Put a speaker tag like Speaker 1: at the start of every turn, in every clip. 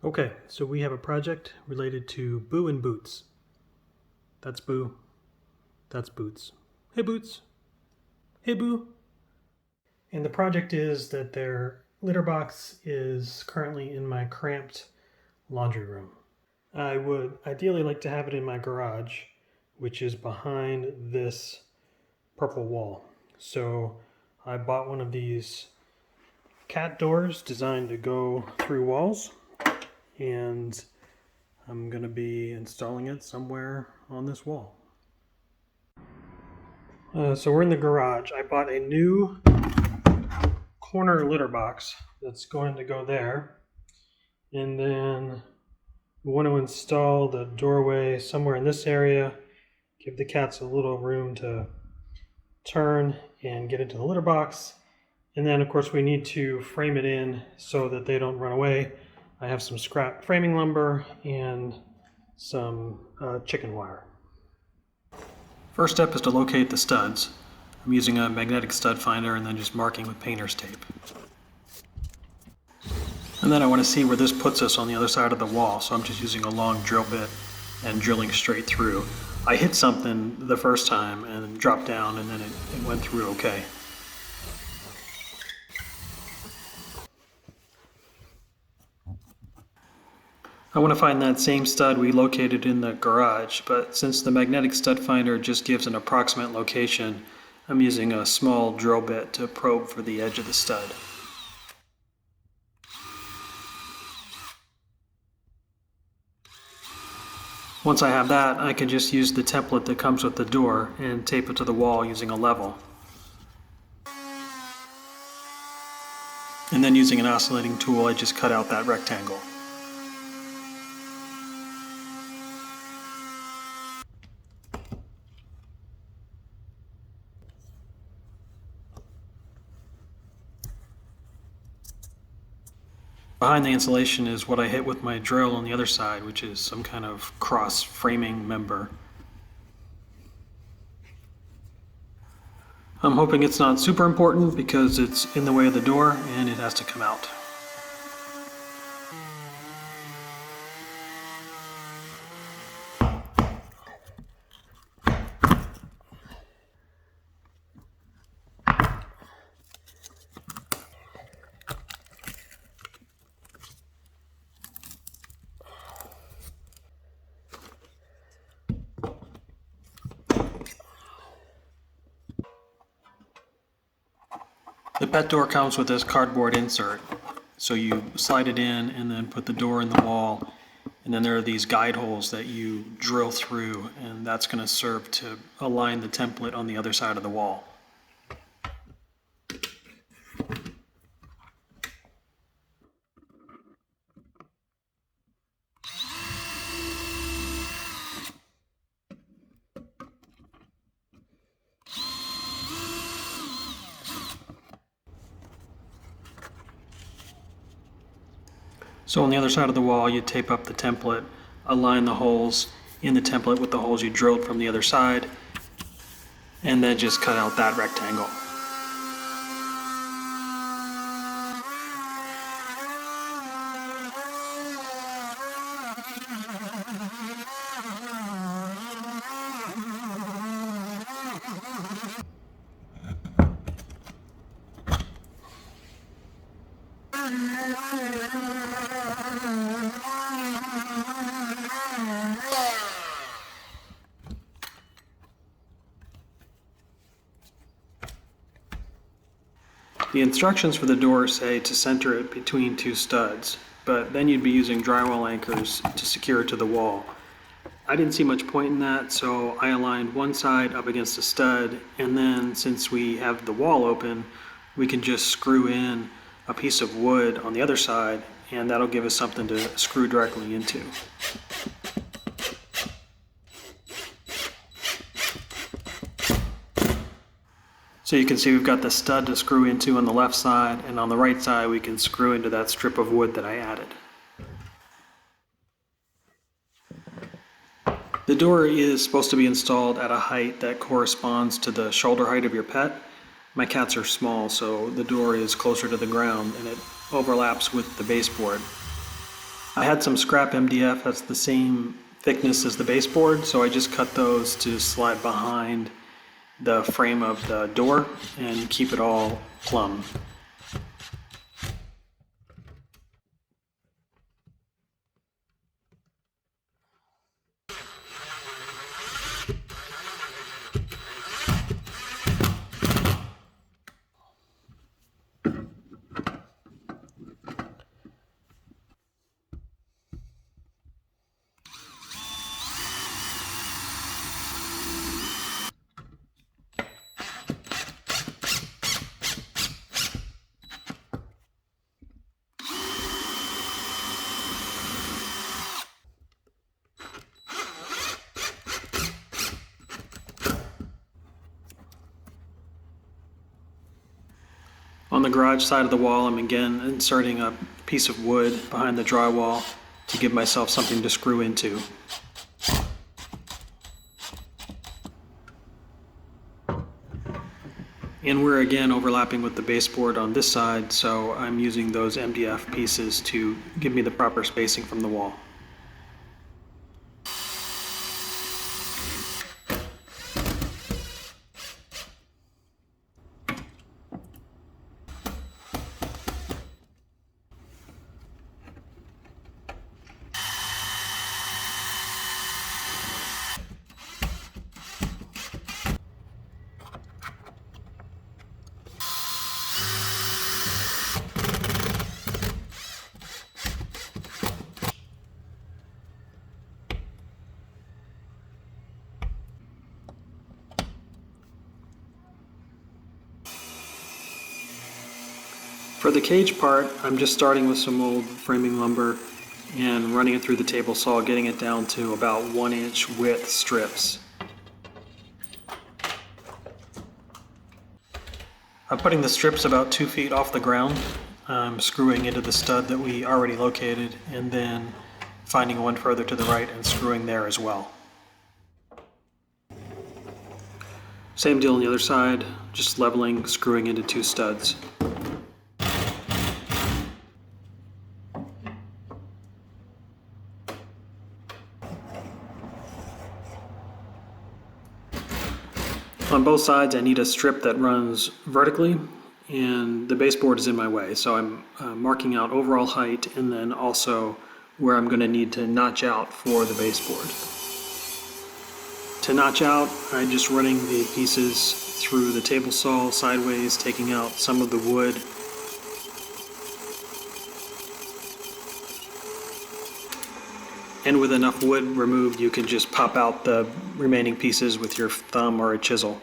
Speaker 1: Okay, so we have a project related to Boo and Boots. That's Boo. That's Boots. Hey Boots. Hey Boo. And the project is that their litter box is currently in my cramped laundry room. I would ideally like to have it in my garage, which is behind this purple wall. So I bought one of these cat doors designed to go through walls, and I'm going to be installing it somewhere on this wall. So we're in the garage. I bought a new corner litter box that's going to go there. And then we want to install the doorway somewhere in this area, give the cats a little room to turn and get into the litter box. And then of course we need to frame it in so that they don't run away. I have some scrap framing lumber and some chicken wire. First step is to locate the studs. I'm using a magnetic stud finder and then just marking with painter's tape. And then I want to see where this puts us on the other side of the wall, so I'm just using a long drill bit and drilling straight through. I hit something the first time and dropped down, and then it went through okay. I want to find that same stud we located in the garage, but since the magnetic stud finder just gives an approximate location, I'm using a small drill bit to probe for the edge of the stud. Once I have that, I can just use the template that comes with the door and tape it to the wall using a level. And then using an oscillating tool, I just cut out that rectangle. Behind the insulation is what I hit with my drill on the other side, which is some kind of cross framing member. I'm hoping it's not super important because it's in the way of the door and it has to come out. The pet door comes with this cardboard insert, so you slide it in and then put the door in the wall, and then there are these guide holes that you drill through, and that's going to serve to align the template on the other side of the wall. So on the other side of the wall, you tape up the template, align the holes in the template with the holes you drilled from the other side, and then just cut out that rectangle. The instructions for the door say to center it between two studs, but then you'd be using drywall anchors to secure it to the wall. I didn't see much point in that, so I aligned one side up against a stud, and then since we have the wall open, we can just screw in a piece of wood on the other side, and that'll give us something to screw directly into. So you can see we've got the stud to screw into on the left side, and on the right side we can screw into that strip of wood that I added. The door is supposed to be installed at a height that corresponds to the shoulder height of your pet. My cats are small, so the door is closer to the ground and it overlaps with the baseboard. I had some scrap MDF that's the same thickness as the baseboard, so I just cut those to slide behind the frame of the door and keep it all plumb. On the garage side of the wall, I'm again inserting a piece of wood behind the drywall to give myself something to screw into. And we're again overlapping with the baseboard on this side, so I'm using those MDF pieces to give me the proper spacing from the wall. For the cage part, I'm just starting with some old framing lumber and running it through the table saw, getting it down to about 1-inch width strips. I'm putting the strips about 2 feet off the ground. I'm screwing into the stud that we already located and then finding one further to the right and screwing there as well. Same deal on the other side, just leveling, screwing into 2 studs. On both sides, I need a strip that runs vertically, and the baseboard is in my way, so I'm marking out overall height and then also where I'm going to need to notch out for the baseboard. To notch out, I'm just running the pieces through the table saw sideways, taking out some of the wood. And with enough wood removed, you can just pop out the remaining pieces with your thumb or a chisel.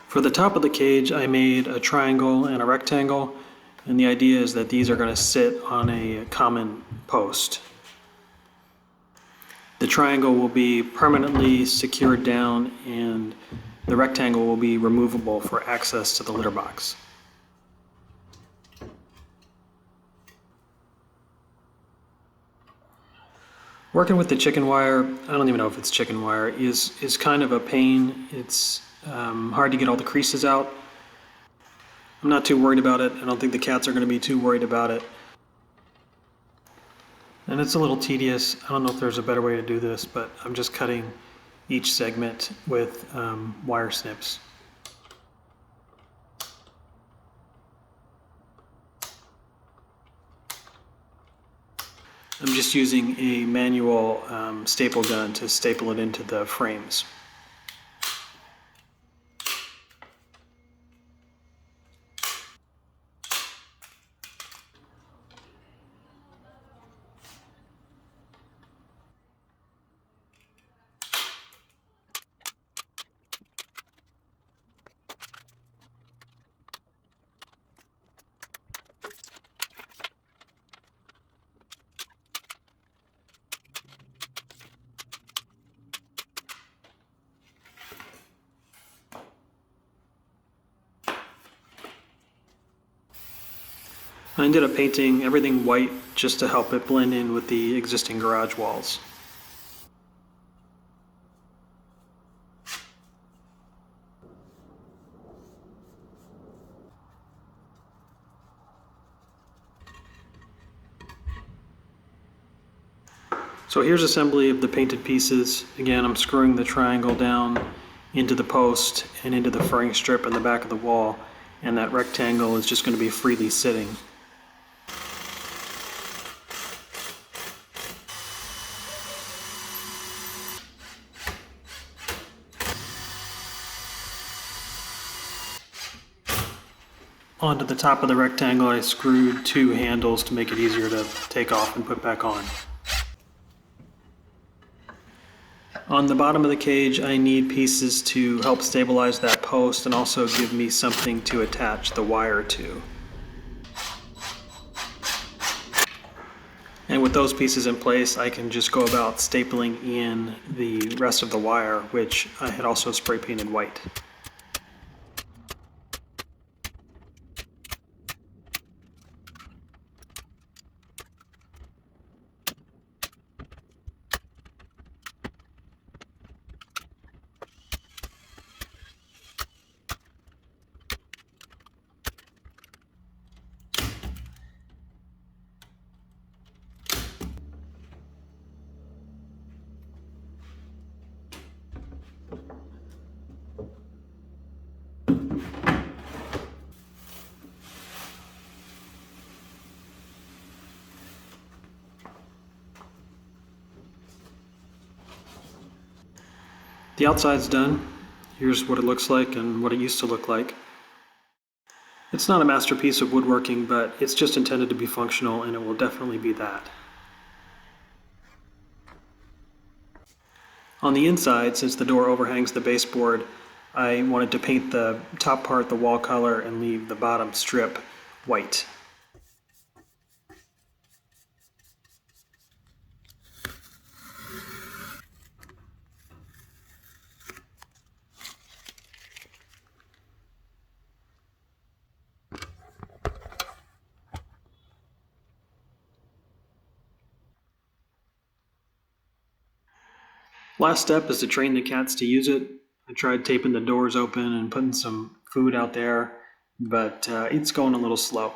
Speaker 1: For the top of the cage, I made a triangle and a rectangle, and the idea is that these are going to sit on a common post. The triangle will be permanently secured down, and the rectangle will be removable for access to the litter box. Working with the chicken wire, I don't even know if it's chicken wire, is kind of a pain. It's hard to get all the creases out. I'm not too worried about it. I don't think the cats are going to be too worried about it. And it's a little tedious. I don't know if there's a better way to do this, but I'm just cutting each segment with wire snips. I'm just using a manual staple gun to staple it into the frames. I ended up painting everything white just to help it blend in with the existing garage walls. So here's assembly of the painted pieces. Again, I'm screwing the triangle down into the post and into the furring strip in the back of the wall, and that rectangle is just going to be freely sitting. Onto the top of the rectangle, I screwed 2 handles to make it easier to take off and put back on. On the bottom of the cage, I need pieces to help stabilize that post and also give me something to attach the wire to. And with those pieces in place, I can just go about stapling in the rest of the wire, which I had also spray painted white. The outside's done. Here's what it looks like and what it used to look like. It's not a masterpiece of woodworking, but it's just intended to be functional, and it will definitely be that. On the inside, since the door overhangs the baseboard, I wanted to paint the top part the wall color and leave the bottom strip white. Last step is to train the cats to use it. I tried taping the doors open and putting some food out there, but it's going a little slow.